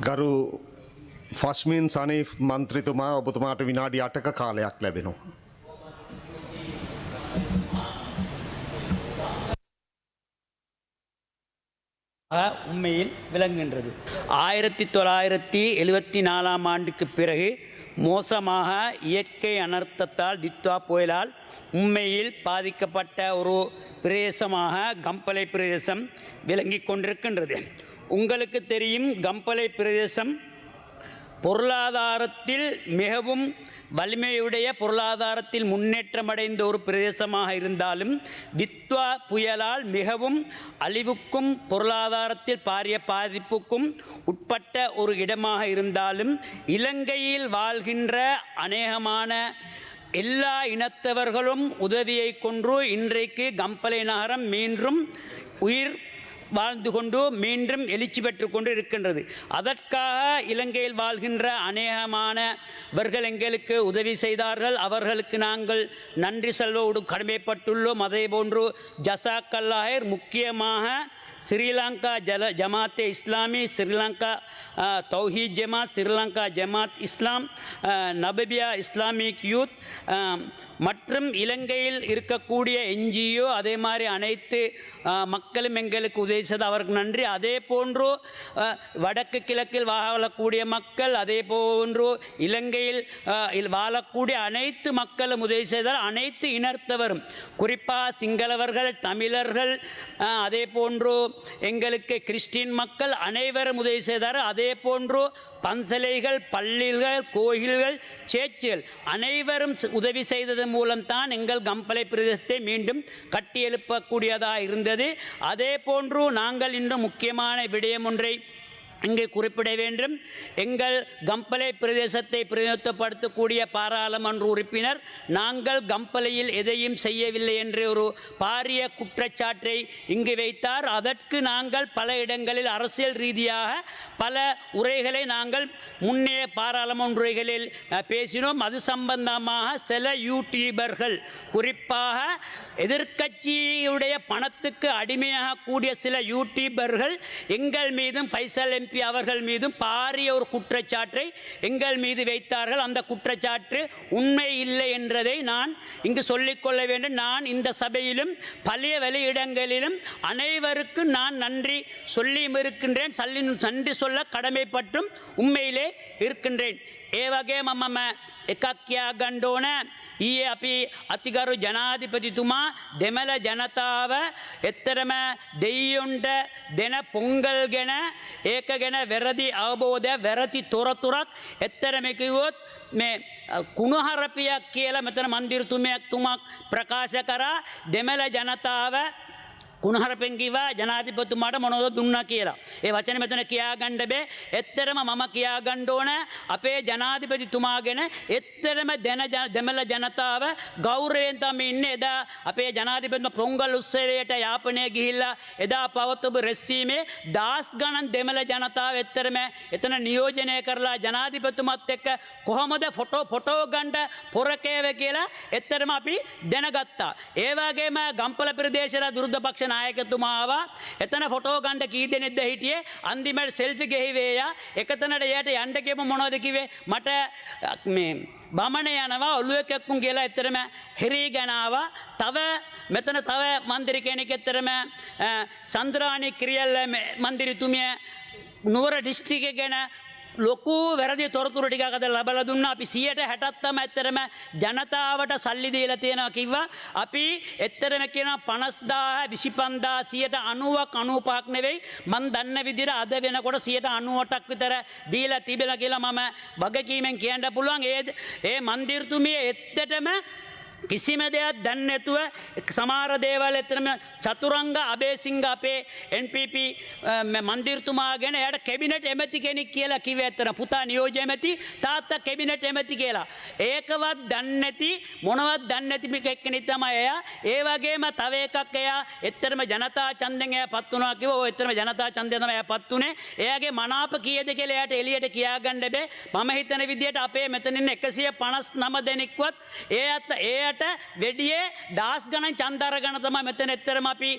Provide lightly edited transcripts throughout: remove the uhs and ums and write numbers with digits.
ගරු ෆස්මින් සනීෆ් මන්ත්‍රීතුමා ඔබතුමාට විනාඩි 8ක කාලයක් ලැබෙනවා. உண்மையில் விளங்குகின்றது. 1974ஆம் ஆண்டுக்கு பிறகு மோசமாக இயற்கை அனர்த்தத்தால் தித்வா புயலால் உண்மையில் பாதிக்கப்பட்ட ஒரு பிரதேசமாக கம்பளை பிரதேசம் விளங்கி கொண்டிருக்கின்றது. உங்களுக்கு தெரியும், கம்பளை பிரதேசம் பொருளாதாரத்தில் மிகவும் வலிமையுடைய பொருளாதாரத்தில் முன்னேற்றமடைந்த ஒரு பிரதேசமாக இருந்தாலும் தித்வா புயலால் மிகவும் அழிவுக்கும் பொருளாதாரத்தில் பாரிய பாதிப்புக்கும் உட்பட்ட ஒரு இடமாக இருந்தாலும் இலங்கையில் வாழ்கின்ற அநேகமான எல்லா இனத்தவர்களும் உதவியை கொண்டு இன்றைக்கு கம்பளை நகரம் மீண்டும் உயிர் வாழ்ந்து கொண்டு மீண்டும் எழுச்சி பெற்று கொண்டு இருக்கின்றது. அதற்காக இலங்கையில் வாழ்கின்ற அநேகமானவர்கள் எங்களுக்கு உதவி செய்தார்கள். அவர்களுக்கு நாங்கள் நன்றி செல்வோடு கடமைப்பட்டுள்ளோம். அதே போன்று ஜசாக்கல்லாஹர் முக்கியமாக ஸ்ரீலங்கா ஜமாத்தே இஸ்லாமி, ஸ்ரீலங்கா தௌஹீத் ஜமாத், ஸ்ரீலங்கா ஜமாத் இஸ்லாம், நபபியா இஸ்லாமிக் யூத் மற்றும் இலங்கையில் இருக்கக்கூடிய என்ஜிஓ, அதே மாதிரி அனைத்து மக்களும் எங்களுக்கு உதவி செய்து அவருக்கு நன்றி. அதே போன்று வடக்கு கிழக்கில் வாழக்கூடிய மக்கள், அதே போன்று இலங்கையில் வாழக்கூடிய அனைத்து மக்களும் உதவி செய்தார். அனைத்து இனத்தவரும், குறிப்பாக சிங்களவர்கள், தமிழர்கள், அதே போன்று எங்களுக்கு கிறிஸ்டின் மக்கள் அனைவரும் உதவி செய்தார். அதே போன்று பன்சலைகள், பள்ளிகள், கோயில்கள், சேர்ச்சுகள் அனைவரும் உதவி செய்ததன் மூலம்தான் எங்கள் கம்பளை பிரதேசத்தை மீண்டும் கட்டியெழுப்பக்கூடியதாக இருந்தது. அதே போன்று நாங்கள் இன்று முக்கியமான விடயம் ஒன்றை இங்கே குறிப்பிட வேண்டும். எங்கள் கம்பளை பிரதேசத்தை பிரதிநிதித்துவப்படுத்தக்கூடிய பாராளுமன்ற உறுப்பினர் நாங்கள் கம்பளையில் எதையும் செய்யவில்லை என்று ஒரு பாரிய குற்றச்சாட்டை இங்கு வைத்தார். அதற்கு நாங்கள் பல இடங்களில் அரசியல் ரீதியாக பல உரைகளை நாங்கள் முன்னே பாராளுமன்ற உரைகளில் பேசினோம். அது சம்பந்தமாக சில யூடியூபர்கள், குறிப்பாக எதிர்க்கட்சியுடைய பணத்துக்கு அடிமையாக கூடிய சில யூடியூபர்கள் எங்கள் மீதும் ஃபைசல் எம்பி அவர்கள் மீதும் பாரிய ஒரு குற்றச்சாட்டை எங்கள் மீது வைத்தார்கள். அந்த குற்றச்சாட்டு உண்மை இல்லை என்றதை நான் இங்கு சொல்லிக்கொள்ள வேண்டும். நான் இந்த சபையிலும் பழைய வெளியிடங்களிலும் அனைவருக்கும் நான் நன்றி சொல்லியும் இருக்கின்றேன், நன்றி சொல்ல கடமைப்பட்டும் உண்மையிலே இருக்கின்றேன். ஏவகே மம்ம එකක් කියා ගන්න ඕන. ඊයේ අපි අතිගරු ජනාධිපතිතුමා දෙමළ ජනතාව එතරම් දෙයියොන්ට දෙන පොංගල් ගැන, ඒක ගැන වැරදි අවබෝධය, වැරදි තොරතුරක් එතරම් කිව්වොත් මේ කුණහරපියක් කියලා මෙතන මන්දිරතුමක් ප්‍රකාශ කරා. දෙමළ ජනතාව කුණහරපෙන් කිව්වා ජනාධිපතිතුමාට මොනවද දුන්නා කියලා. ඒ වචනේ මෙතන කියා ගන්න බෑ. එතරම් මම කියා ගන්න ඕන අපේ ජනාධිපතිතුමා ගැන එතරම් දෙමළ ජනතාව ගෞරවයෙන් තමයි ඉන්නේ. එදා අපේ ජනාධිපතිතුමා පොංගල් උත්සවයට යාපනය ගිහිල්ලා එදා පවත්වපු රැස්වීමේ දාස් ගණන් දෙමළ ජනතාව එතරම් එතන නියෝජනය කරලා ජනාධිපතිතුමත් එක්ක කොහොමද ෆොටෝ ගන්න පොරකේව කියලා එතරම් අපි දැනගත්තා. ඒ වගේම ගම්පල ප්‍රදේශයේ විරුද්ධ පක්ෂ නායකතුමා ආවා. එතන ෆොටෝ ගන්න කී දෙනෙක්ද හිටියේ? අන්තිමට සෙල්ෆි ගෙහිවේයා. එකතැනට එයාට යන්න කියපු මොනවද කිව්වේ? මට මේ බමණ යනවා ඔළුව කැක්කුම් කියලා එතරම් හිරීගෙන ආවා. තව මෙතන තව මන්දිර කෙනෙක් එතරම් සන්ද්‍රානි ක්‍රියල් මන්දිරතුමිය නුවර දිස්ත්‍රික්කය ගැන ලොකු වැරදි තොරතුරු ටිකක් අද ලබලා දුන්නා. අපි 160ක් තමයි ඇත්තටම ජනතාවට සල්ලි දීලා තියෙනවා කිව්වා. අපි ඇත්තටම කියනවා 50000 25000 90ක් 95ක් නෙවෙයි, මන් දන්න විදිහට අද වෙනකොට 98ක් විතර දීලා තිබෙලා කියලා මම වගකීමෙන් කියන්න පුළුවන්. ඒ මන්දිරතුමිය ඇත්තටම කිසිම දෙයක් දන්නේ නැතුව සමහර දේවල් එතරම් චතුරංග අබේසිංහ අපේ NPP මන්දිරතුමා ගැන එයාට කැබිනට් එමෙති කෙනෙක් කියලා කිව්වේ. ඇත්තට පුතා නියෝජ්‍ය එමෙති, තාත්තා කැබිනට් එමෙති කියලා. ඒකවත් දන්නේ නැති, මොනවත් දන්නේ නැති කෙනෙක් තමයි එයා. ඒ වගේම තව එකක්, එයා එතරම් ජනතා ඡන්දෙන් එයා පත් වුණා කිව්වා. ඔය එතරම් ජනතා ඡන්දෙන් තමයි එයා පත් වුණේ. එයාගේ මනාප කීයද කියලා එයාට එළියට කියා ගන්න බෑ. මම හිතන විදිහට අපේ මෙතන ඉන්න 159 දෙනෙක්වත් ඒ ඩොලරයට වැඩියේ දහස් ගණන් ඡන්ද අරගෙන තමයි මෙතන ඇත්තටම අපි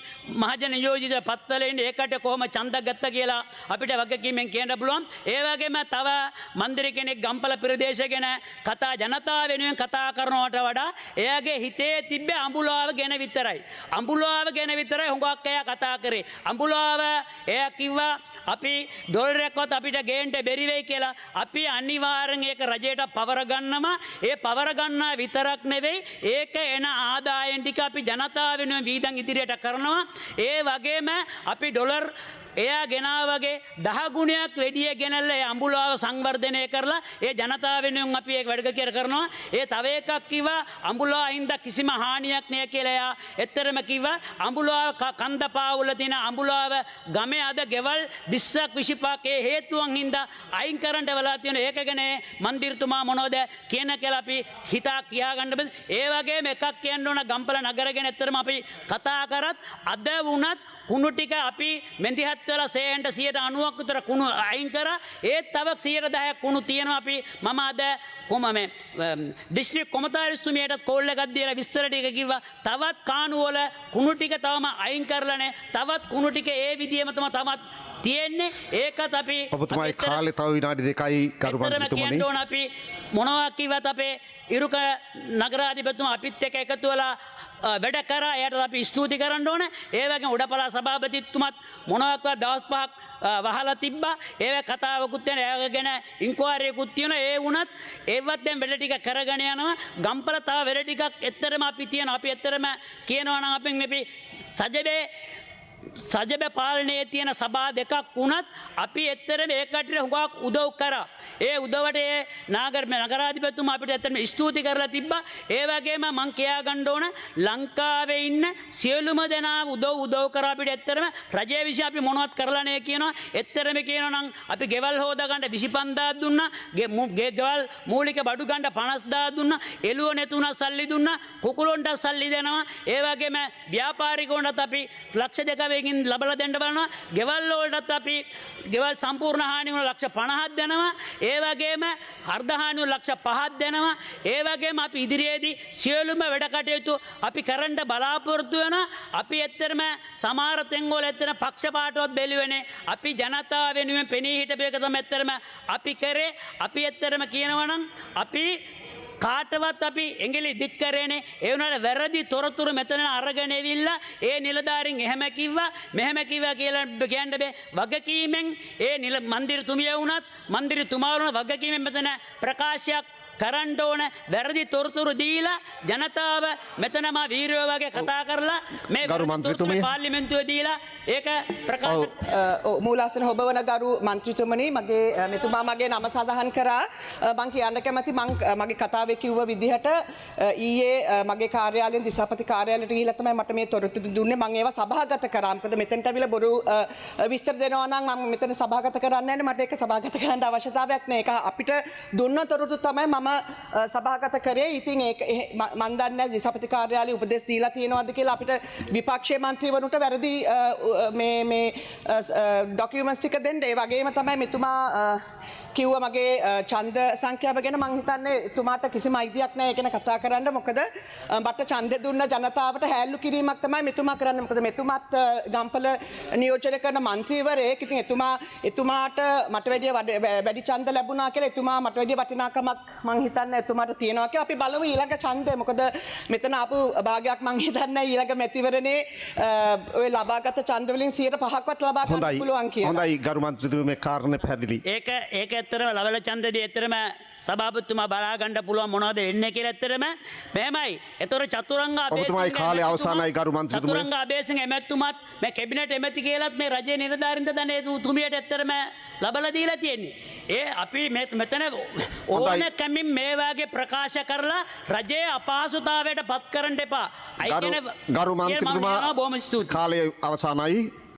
මහජන නියෝජිත පත්වලින් ඒකට කොහොම ඡන්ද ගත්ත කියලා අපිට වගකීමෙන් කියන්න පුළුවන්. ඒ වගේම තව මන්ත්‍රී කෙනෙක් ගම්පල ප්‍රදේශ ගැන කතා ජනතාව වෙනුවෙන් කතා කරනවට වඩා එයාගේ හිතේ තිබ්බ අඹුලාව ගැන විතරයි. අඹුලාව ගැන විතරයි හුඟක් අය කතා කරේ. අඹුලාව එයා කිව්වා අපි ඩොලරයක්වත් අපිට ගේන්න බැරි වෙයි කියලා. අපි අනිවාර්යෙන් ඒක රජයට පවර ගන්නවා. ඒ පවර ගන්නා විතරක් නෙවෙයි ඒක එන ආදායම් ටික අපි ජනතාව වෙනුවෙන් වීදන් ඉදිරියට කරනවා. ඒ වගේම අපි ඩොලර් එයා ගෙනාවගේ 10 ගුණයක් වැඩිය ගෙනල්ලා ඒ අඹුලාව සංවර්ධනය කරලා ඒ ජනතාව වෙනුවෙන් අපි ඒක වැඩ කරනවා. ඒ තව එකක් කිව්වා අඹුලාවින්ද කිසිම හානියක් නෑ කියලා. එයා ඇත්තටම කිව්වා අඹුලාව කන්ද පාවුල තියෙන අඹුලාව ගමේ අද ගෙවල් 20ක් 25ක් ඒ හේතුවන් හින්දා අයින් කරන්න වෙලා තියෙන ඒක ගැන මන්දිරතුමා මොනවද කියන කියලා අපි හිතා කියා ගන්න බෑ. ඒ වගේම එකක් කියන්න ඕන ගම්පල නගර ගැන ඇත්තටම අපි කතා කරත් අද වුණත් කුණු ටික අපි මෙන්දිහත් වල 90ක් විතර කුණු අයින් කරා. ඒත් තව 10% කුණු තියෙනවා. අපි මම අද කොමම දිස්ත්‍රික් කොමතාරිස්තුමියටත් කෝල් එකක් දීලා විස්තර ටික කිව්වා. තවත් කාණු වල කුණු ටික තවම අයින් කරලා නැහැ. තවත් කුණු ටික ඒ විදියම තමත් තියෙන්නේ. ඒකත් අපි ඔබතුමායි කාලේ තව විනාඩි 2යි කරු මන්ත්‍රීතුමනි. අපි මොනවා කිව්වත් අපේ ඉරුක නගරාධිපතිතුමා අපිත් එක්ක එකතු වෙලා වැඩ කරා. එයාට අපි ස්තුති කරන්න ඕන. ඒ වගේම උඩපළා සභාපතිතුමත් මොනවාක්වත් දවස් 5ක් වහලා තිබ්බා. ඒව කතාවකුත් වෙන ඒ ගැන ඉන්කුවරියකුත් තියෙනවා. ඒ වුණත් ඒවත් දැන් වැඩ ටික කරගෙන යනවා. ගම්පල තව වැඩ ටිකක් ඇත්තටම අපි තියෙනවා. අපි ඇත්තටම කියනවා නම් අපෙන් මේ සජබ පාලනයේ තියෙන සභා දෙකක් වුණත් අපි ඇත්තටම ඒකට හුඟක් උදව් කරා. ඒ උදවට ඒ නගරාධිපතිතුමා අපිට ඇත්තටම ස්තුති කරලා තිබ්බා. ඒ වගේම මං කියා ගන්න ඕන ලංකාවේ ඉන්න සියලුම දෙනා උදව් කරා අපිට ඇත්තටම රජය විසින් අපි මොනවත් කරලා නැහැ කියනවා. ඇත්තටම කියනවා නම් අපි ගෙවල් හොදා ගන්න 25000 දුන්නා. ගෙවල් මූලික බඩු ගන්න 50000 දුන්නා. එළුව නැතුණා සල්ලි දුන්නා. කුකුලොන්ට සල්ලි දෙනවා. ඒ වගේම ව්‍යාපාරිකවන්ටත් අපි ලක්ෂ 2 වෙකින් ලබලා දෙන්න බලනවා. ගෙවල් වලටත් අපි ගෙවල් සම්පූර්ණ හානි වුණ ලක්ෂ 50ක් දෙනවා. ඒ වගේම අර්ධ හානි වුණ ලක්ෂ 5ක් දෙනවා. ඒ වගේම අපි ඉදිරියේදී සියලුම වැඩ කටයුතු අපි කරන්න බලාපොරොත්තු වෙනවා. අපි ඇත්තටම සමහර තැන්වල ඇත්තටම පක්ෂපාතවත් බැලුවේනේ. අපි ජනතාව වෙනුවෙන් පෙනී හිටපු එක තමයි ඇත්තටම අපි කරේ. අපි ඇත්තටම කියනවා නම් අපි කාටවත් අපි එංගලි දික් කරේනේ. ඒ වුණාට වැරදි තොරතුරු මෙතන අරගෙන එවිල්ලා ඒ නිලධාරීන් එහෙම කිව්වා මෙහෙම කිව්වා කියලා කියන්න බෑ. වගකීමෙන් ඒ මන්දිරතුමිය වුණත් මන්දිරතුමා වුණත් වගකීමෙන් මෙතන ප්‍රකාශයක් කරන්න ඕන. වැරදි තොරතුරු දීලා ජනතාව මෙතනම වීරයෝ වගේ කතා කරලා මේ තොරතුරු පාර්ලිමේන්තුවේ දීලා ඒක ප්‍රකාශ මූලාසන ඔබවන ගරු මන්ත්‍රීතුමනි මගේ මෙතුමා මගේ නම සඳහන් කරා. මං කියන්න කැමති මගේ කතාවේ කිව්ව විදිහට ඊයේ මගේ කාර්යාලයෙන් දිසාපති කාර්යාලයට ගිහිල්ලා තමයි මට මේ තොරතුරු දුන්නේ. මං ඒවා සභාගත කරා. මොකද මෙතනට අවිලා බොරු විස්තර දෙනවා නම් මම මෙතන සභාගත කරන්නේ නැහැ. මට ඒක සභාගත කරන්න අවශ්‍යතාවයක් නැහැ. ඒක අපිට දුන්න තොරතුරු තමයි මම සභාගත කරේ. ඉතින් ඒක මන් දන්නේ දිසාපති කාර්යාලය උපදෙස් දීලා තියෙනවද කියලා අපිට විපක්ෂයේ මන්ත්‍රීවරුන්ට වැරදි මේ ඩොකියුමන්ට්ස් ටික දෙන්න. ඒ වගේම තමයි මෙතුමා කිව්ව මගේ ඡන්ද සංඛ්‍යාව ගැන මං හිතන්නේ එතුමාට කිසිම අයිතියක් නැහැ ඒක ගැන කතා කරන්න. මොකද මට ඡන්ද දුන්න ජනතාවට හැල්ලු කිරීමක් තමයි මෙතුමා කරන්නේ. මොකද මෙතුමාත් ගම්පල නියෝජනය කරන මන්ත්‍රීවරයෙක්. ඉතින් එතුමාට මට වැඩි ඡන්ද ලැබුණා කියලා එතුමා මට වැඩි වටිනාකමක් මං හිතන්නේ එතුමාට තියෙනවා කියලා. අපි බලමු ඊළඟ ඡන්දය. මොකද මෙතන ආපු භාගයක් මං හිතන්නේ ඊළඟ මැතිවරණේ ඔය ලබාගත ඡන්ද වලින් 5%ක්වත් ලබා ගන්න පුළුවන් කියලා. හොඳයි ගරු මන්ත්‍රීතුමනි මේ කාරණේ පැහැදිලි. ඒක ඇත්තටම ලබල ඡන්දදී ඇත්තටම සභාපතිතුමා බලා ගන්න පුළුවන් මොනවද එන්නේ කියලා ඇත්තටම මෙහෙමයි. ඒතර චතුරංග ඔබතුමායි කාලේ අවසానයි ගරු මන්ත්‍රීතුමනි. චතුරංග අබේසිංහ එමෙතුමත් මේ කැබිනට් එමෙති කියලාත් මේ රජයේ නිලධාරීන්ට දන්නේ තුමියට ඇත්තටම ලබලා දීලා තියෙන්නේ. ඒ අපි මෙතන ඕන කැමින් මේ වාගේ ප්‍රකාශ කරලා රජයේ අපහසුතාවයට පත් කරන්න එපා. ගරු මන්ත්‍රීතුමා කාලේ අවසానයි.